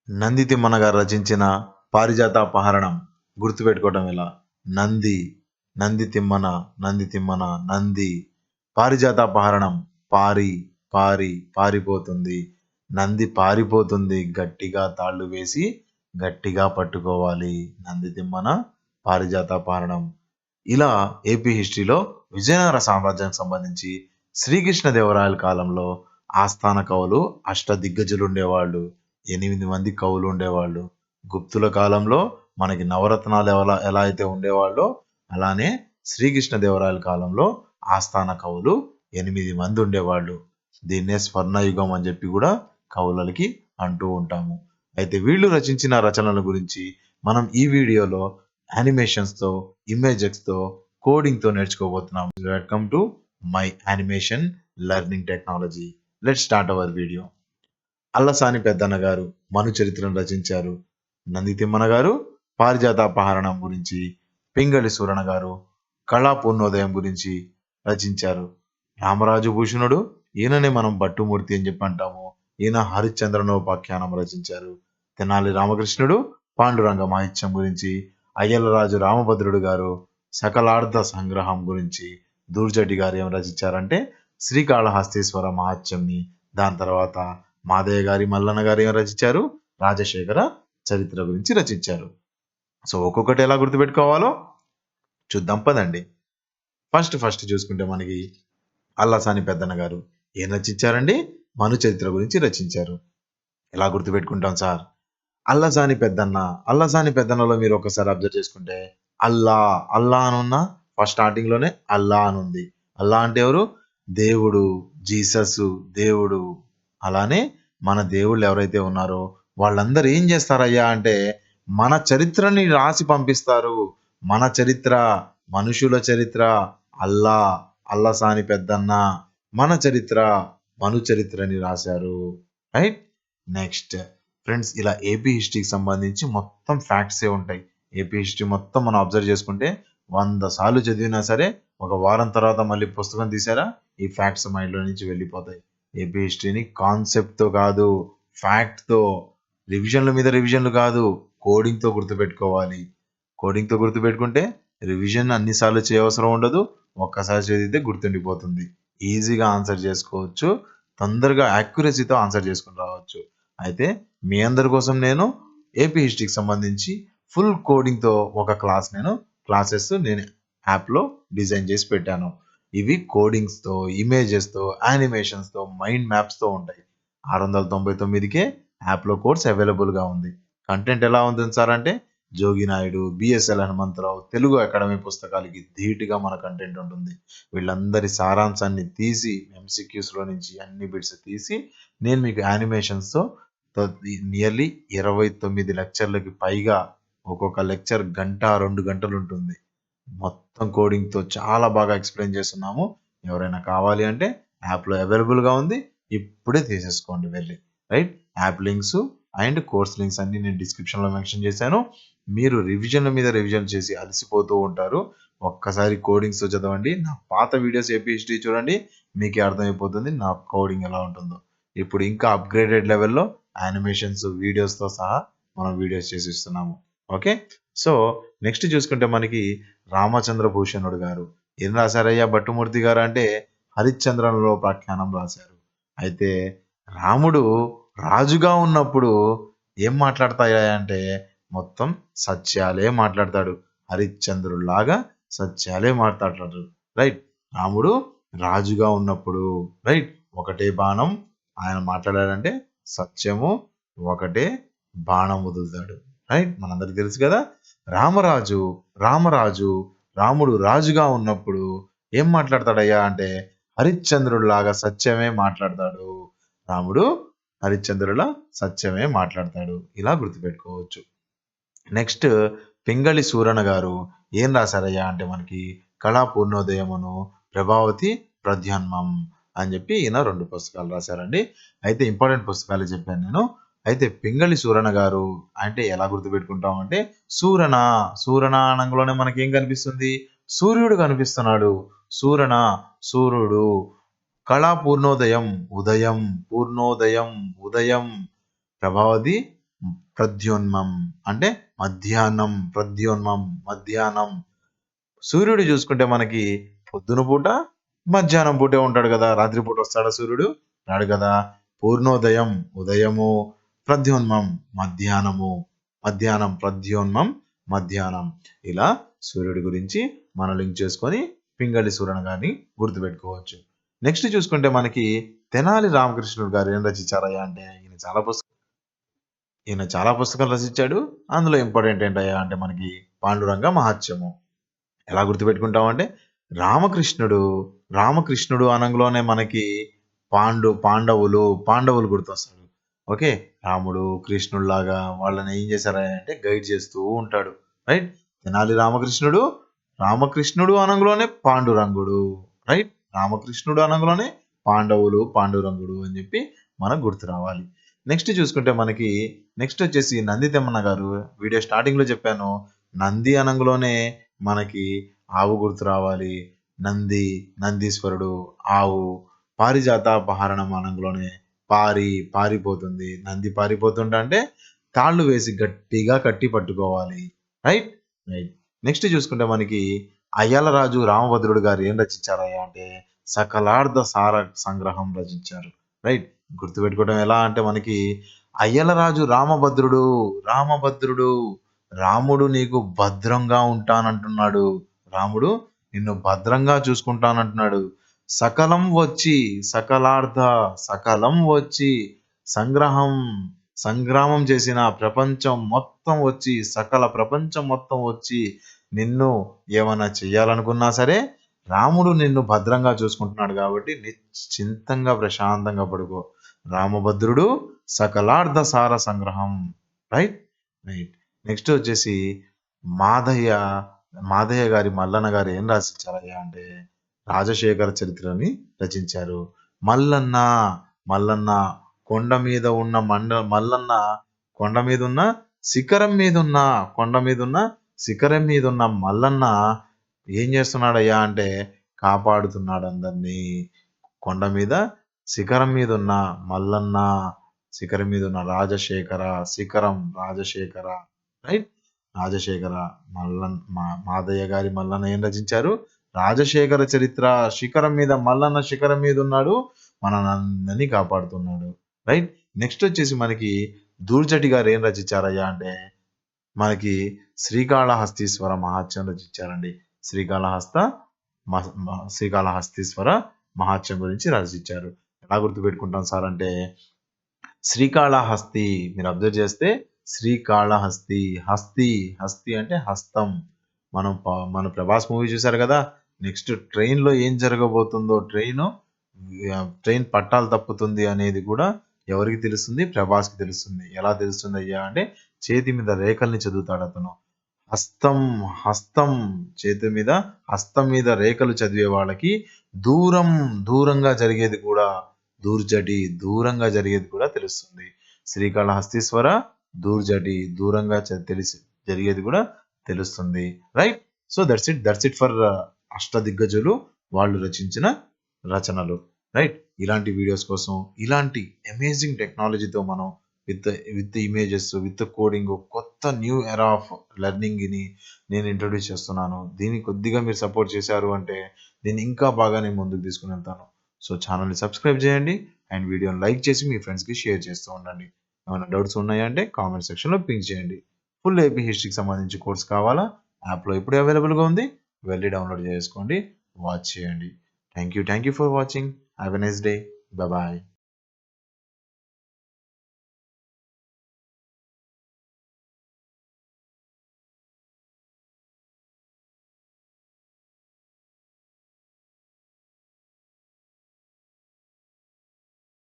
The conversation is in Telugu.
నంది తిమ్మన గారు రచించిన పారిజాతాపహరణం గుర్తుపెట్టుకోవటం ఎలా? నంది, నంది తిమ్మన, నంది తిమ్మన, నంది. పారిజాతాపహరణం పారి, పారి, పారిపోతుంది. నంది పారిపోతుంది, గట్టిగా తాళ్ళు వేసి గట్టిగా పట్టుకోవాలి. నంది తిమ్మన పారిజాతాపహరణం. ఇలా ఏపీ హిస్టరీలో విజయనగర సామ్రాజ్యానికి సంబంధించి శ్రీకృష్ణదేవరాయల కాలంలో ఆస్థాన కవులు అష్టదిగ్గజులు ఉండేవాళ్ళు. 8 మంది కవులు ఉండేవాళ్ళు. గుప్తుల కాలంలో మనకి నవరత్నాలు ఎలా అయితే ఉండేవాళ్ళో అలానే శ్రీకృష్ణదేవరాయల కాలంలో ఆస్థాన కవులు 8 మంది ఉండేవాళ్ళు. దీన్నే స్వర్ణయుగం అని చెప్పి కూడా కవులకి అంటూ ఉంటాము. అయితే వీళ్ళు రచించిన రచనల గురించి మనం ఈ వీడియోలో యానిమేషన్స్తో, ఇమేజెస్తో, కోడింగ్తో నేర్చుకోబోతున్నాం. Welcome to my animation learning technology. Let's start our video. Allasani Peddanna గారు మను చరిత్రను రచించారు. నంది తిమ్మన గారు పారిజాతాపహరణం గురించి, పింగళి సూరణ గారు కళా పూర్ణోదయం గురించి రచించారు. రామరాజు భూషణుడు, ఈయననే మనం భట్టుమూర్తి అని చెప్పి అంటాము. ఈయన హరిశ్చంద్రనోపాఖ్యానం రచించారు. తెనాలి రామకృష్ణుడు పాండురంగ మాహిత్యం గురించి, అయ్యలరాజు రామభద్రుడు గారు సకలార్థ సంగ్రహం గురించి, దూర్జటి గారు ఏం రచించారంటే శ్రీకాళహస్తీశ్వర మహాత్యంని, దాని తర్వాత మాదయ్య గారి మల్లన్న గారు ఏం రచించారు, రాజశేఖర చరిత్ర గురించి రచించారు. సో ఒక్కొక్కటి ఎలా గుర్తుపెట్టుకోవాలో చూద్దాం పదండి. ఫస్ట్ చూసుకుంటే మనకి అల్లసాని పెద్దన్న గారు ఏం రచించారండి, మను చరిత్ర గురించి రచించారు. ఎలా గుర్తుపెట్టుకుంటాం సార్? అల్లసాని పెద్దన్నలో మీరు ఒకసారి అబ్జర్వ్ చేసుకుంటే అల్లా అనున్న ఫస్ట్ స్టార్టింగ్ లోనే అల్లా అని ఉంది. అల్లా అంటే ఎవరు? దేవుడు, జీసస్ దేవుడు. అలానే మన దేవుళ్ళు ఎవరైతే ఉన్నారో వాళ్ళందరూ ఏం చేస్తారయ్యా అంటే మన చరిత్రని రాసి పంపిస్తారు. మన చరిత్ర, మనుషుల చరిత్ర అల్లసాని పెద్దన్న మన చరిత్ర, మను చరిత్రని రాశారు. రైట్. నెక్స్ట్ ఫ్రెండ్స్, ఇలా ఏపీ హిస్టరీకి సంబంధించి మొత్తం ఫ్యాక్ట్సే ఉంటాయి. ఏపీ హిస్టరీ మొత్తం మనం అబ్జర్వ్ చేసుకుంటే 100 సార్లు చదివినా సరే ఒక వారం తర్వాత మళ్ళీ పుస్తకం తీసారా ఈ ఫ్యాక్ట్స్ మైండ్లో నుంచి వెళ్ళిపోతాయి. ఏపీ హిస్టరీని కాన్సెప్ట్తో కాదు, ఫ్యాక్ట్తో, రివిజన్ల మీద రివిజన్లు కాదు, కోడింగ్తో గుర్తుపెట్టుకోవాలి. కోడింగ్తో గుర్తుపెట్టుకుంటే రివిజన్ అన్నిసార్లు చేయవసరం ఉండదు, ఒక్కసారి చదివితే గుర్తుండిపోతుంది. ఈజీగా ఆన్సర్ చేసుకోవచ్చు, తొందరగా యాక్యురసీతో ఆన్సర్ చేసుకుని రావచ్చు. అయితే మీ అందరి కోసం నేను ఏపీ హిస్టరీకి సంబంధించి ఫుల్ కోడింగ్తో ఒక క్లాసెస్ నేను యాప్లో డిజైన్ చేసి పెట్టాను. ఇవి కోడింగ్స్తో, ఇమేజెస్తో, యానిమేషన్స్తో, మైండ్ మ్యాప్స్తో ఉంటాయి. 699కే యాప్లో కోర్స్ అవైలబుల్గా ఉంది. కంటెంట్ ఎలా ఉంటుంది సార్ అంటే జోగినాయుడు, బిఎస్ఎల్ హనుమంతరావు తెలుగు అకాడమీ పుస్తకాలకి ధీటుగా మన కంటెంట్ ఉంటుంది. వీళ్ళందరి సారాంశాన్ని తీసి ఎంసీక్యూస్లో నుంచి అన్ని బిట్స్ తీసి నేను మీకు యానిమేషన్స్తో నియర్లీ 29 లెక్చర్లకి పైగా, ఒక్కొక్క లెక్చర్ 1-2 గంటలు ఉంటుంది. మొత్తం కోడింగ్తో చాలా బాగా ఎక్స్ప్లెయిన్ చేస్తున్నాము. ఎవరైనా కావాలి అంటే యాప్లో అవైలబుల్గా ఉంది, ఇప్పుడే తీసేసుకోండి వెళ్ళి. Right. App links and course links అన్ని నేను డిస్క్రిప్షన్లో మెన్షన్ చేశాను. మీరు రివిజన్ల మీద రివిజన్ చేసి అలసిపోతూ ఉంటారు. ఒక్కసారి కోడింగ్స్ చదవండి, నా పాత వీడియోస్ ఏపీ హిస్టరీ చూడండి, మీకే అర్థమైపోతుంది నా కోడింగ్ ఎలా ఉంటుందో. ఇప్పుడు ఇంకా అప్గ్రేడెడ్ లెవెల్లో యానిమేషన్స్, వీడియోస్తో సహా మనం వీడియోస్ చేసి ఇస్తున్నాము. ఓకే. సో నెక్స్ట్ చూసుకుంటే మనకి రామచంద్ర భూషణుడు గారు ఏం రాశారయ్యా భట్టుమూర్తి గారు అంటే హరిశ్చంద్రలో ప్రఖ్యానం రాశారు. అయితే రాముడు రాజుగా ఉన్నప్పుడు ఏం మాట్లాడతాయా అంటే మొత్తం సత్యాలే మాట్లాడతాడు. హరిశ్చంద్రులాగా సత్యాలే మాట్లాడతాడు. రైట్. రాముడు రాజుగా ఉన్నప్పుడు రైట్ ఒకటే బాణం ఆయన మాట్లాడాడంటే సత్యము, ఒకటే బాణం వదులుతాడు. రైట్. మనందరికి తెలుసు కదా. రాముడు రాజుగా ఉన్నప్పుడు ఏం మాట్లాడతాడయ్యా అంటే హరిశ్చంద్రుడిలాగా సత్యమే మాట్లాడతాడు. రాముడు హరిశ్చంద్రుల సత్యమే మాట్లాడతాడు. ఇలా గుర్తుపెట్టుకోవచ్చు. నెక్స్ట్ పింగళి సూరణ గారు ఏం రాశారయ్యా అంటే మనకి కళా పూర్ణోదయమును, ప్రభావతి ప్రధ్యాన్మం అని చెప్పి ఈయన 2 పుస్తకాలు రాశారండి. అయితే ఇంపార్టెంట్ పుస్తకాలు చెప్పాను నేను. అయితే పింగళి సూరణ గారు అంటే ఎలా గుర్తుపెట్టుకుంటాం అంటే సూరణ అనంలోనే మనకి ఏం కనిపిస్తుంది, సూర్యుడు కనిపిస్తున్నాడు. సూర్యుడు. కళా పూర్ణోదయం, ఉదయం, పూర్ణోదయం, ఉదయం. ప్రభావతి ప్రద్యోన్మం అంటే మధ్యాహ్నం, ప్రద్యోన్మం మధ్యాహ్నం. సూర్యుడు చూసుకుంటే మనకి పొద్దున పూట, మధ్యాహ్నం పూటే ఉంటాడు కదా. రాత్రి పూట వస్తాడా సూర్యుడు? రాడు కదా. పూర్ణోదయం ఉదయము, ప్రద్యోన్మం మధ్యాహ్నము, మధ్యాహ్నం ప్రద్యోన్మం మధ్యాహ్నం. ఇలా సూర్యుడి గురించి మనం లింక్ చేసుకొని పింగళి సూరణ గారిని గుర్తుపెట్టుకోవచ్చు. నెక్స్ట్ చూసుకుంటే మనకి తెనాలి రామకృష్ణుడు గారు ఏం రచించారయ్యా అంటే ఈయన చాలా పుస్తకాలు రచించాడు. అందులో ఇంపార్టెంట్ ఏంటయ్యా అంటే మనకి పాండురంగ మహాత్మ్యము. ఎలా గుర్తుపెట్టుకుంటామంటే రామకృష్ణుడు రామకృష్ణుడు అనంలోనే మనకి పాండవులు గుర్తొస్తాడు. ఓకే. రాముడు కృష్ణుడిలాగా వాళ్ళని ఏం చేశారంటే గైడ్ చేస్తూ ఉంటాడు. రైట్. తెనాలి రామకృష్ణుడు అనంలోనే పాండురంగుడు. రైట్. రామకృష్ణుడు అనంలోనే పాండురంగుడు అని చెప్పి మనకు గుర్తు రావాలి. నెక్స్ట్ చూసుకుంటే మనకి నెక్స్ట్ వచ్చేసి నంది తిమ్మన్న గారు. వీడియో స్టార్టింగ్ లో చెప్పాను, నంది అనంలోనే మనకి ఆవు గుర్తు రావాలి. నందీశ్వరుడు, ఆవు. పారిజాతాపహరణం అనంలోనే పారిపోతుంది. నంది పారిపోతుంటే అంటే తాళ్ళు వేసి గట్టిగా కట్టి పట్టుకోవాలి. రైట్. నెక్స్ట్ చూసుకుంటే మనకి అయ్యలరాజు రామభద్రుడు గారు ఏం రచించారయ్యా అంటే సకలార్థ సార సంగ్రహం రచించారు. రైట్. గుర్తుపెట్టుకోవడం ఎలా అంటే మనకి అయ్యలరాజు రామభద్రుడు రాముడు నీకు భద్రంగా ఉంటానంటున్నాడు. రాముడు నిన్ను భద్రంగా చూసుకుంటానంటున్నాడు. సకలం వచ్చి సంగ్రామం చేసిన సకల ప్రపంచం మొత్తం వచ్చి నిన్ను ఏమైనా చెయ్యాలనుకున్నా సరే రాముడు నిన్ను భద్రంగా చూసుకుంటున్నాడు కాబట్టి నిశ్చింతంగా ప్రశాంతంగా పడుకో. రామభద్రుడు సకలార్థ సార సంగ్రహం. రైట్. నెక్స్ట్ వచ్చేసి మాదయ్య గారి మల్లన్న గారు ఏం రచించారయ్యా అంటే రాజశేఖర చరిత్రని రచించారు. మల్లన్న కొండ మీద ఉన్న శిఖరం మీద ఉన్న మల్లన్న ఏం చేస్తున్నాడయ్యా అంటే కాపాడుతున్నాడు అందరినీ. కొండ మీద శిఖరం మీద ఉన్న మల్లన్న, శిఖరం మీద ఉన్న రాజశేఖర. రైట్. రాజశేఖర మాదయ్య గారి మల్లన్న ఏం రచించారు? రాజశేఖర చరిత్ర. శిఖరం మీద ఉన్నాడు, మనందరినీ కాపాడుతున్నాడు. రైట్. నెక్స్ట్ వచ్చేసి మనకి దూర్జటి గారు ఏం రచించారయ్యా అంటే మనకి శ్రీకాళహస్తీశ్వర మహాత్మ్యం రచించారండి. శ్రీకాళహస్తీశ్వర మహాత్మ్యం గురించి రచించారు. ఎలా గుర్తుపెట్టుకుంటాం సార్ అంటే శ్రీకాళహస్తి. మీరు అబ్జర్వ్ చేస్తే శ్రీకాళహస్తి, హస్తి అంటే హస్తం. మన ప్రభాస్ మూవీ చూసారు కదా. నెక్స్ట్ ట్రైన్ లో ఏం జరగబోతుందో, ట్రైన్ పట్టాలు తప్పుతుంది అనేది కూడా ఎవరికి తెలుస్తుంది? ప్రభాస్కి తెలుస్తుంది. ఎలా తెలుస్తుంది అయ్యా అంటే చేతి మీద రేఖల్ని చదువుతాడు అతను. హస్తం మీద రేఖలు చదివే వాళ్ళకి దూరంగా జరిగేది కూడా దూరంగా జరిగేది కూడా తెలుస్తుంది. శ్రీకాళహస్తీశ్వర, దూర్జటి దూరంగా జరిగేది కూడా తెలుస్తుంది. Right. So that's it for అష్టదిగ్గజులు వాళ్ళు రచించిన రచనలు. రైట్. ఇలాంటి వీడియోస్ కోసం, ఇలాంటి అమేజింగ్ టెక్నాలజీతో మనం విత్ ఇమేజెస్, విత్ కోడింగ్, కొత్త న్యూ ఎరా ఆఫ్ లెర్నింగ్ ని నేను ఇంట్రొడ్యూస్ చేస్తున్నాను. దీన్ని కొద్దిగా మీరు సపోర్ట్ చేశారు అంటే దీన్ని ఇంకా బాగా నేను ముందుకు తీసుకుని వెళ్తాను. సో ఛానల్ని సబ్స్క్రైబ్ చేయండి అండ్ వీడియోని లైక్ చేసి మీ ఫ్రెండ్స్కి షేర్ చేస్తూ ఉండండి. ఏమైనా డౌట్స్ ఉన్నాయంటే కామెంట్ సెక్షన్లో పింక్ చేయండి. ఫుల్ ఏపీ హిస్టరీకి సంబంధించి కోర్స్ కావాలా? యాప్లో ఇప్పుడే అవైలబుల్గా ఉంది. వెళ్ళి డౌన్లోడ్ చేసుకోండి, వాచ్ చేయండి. Thank you for watching. Have a nice day. Bye.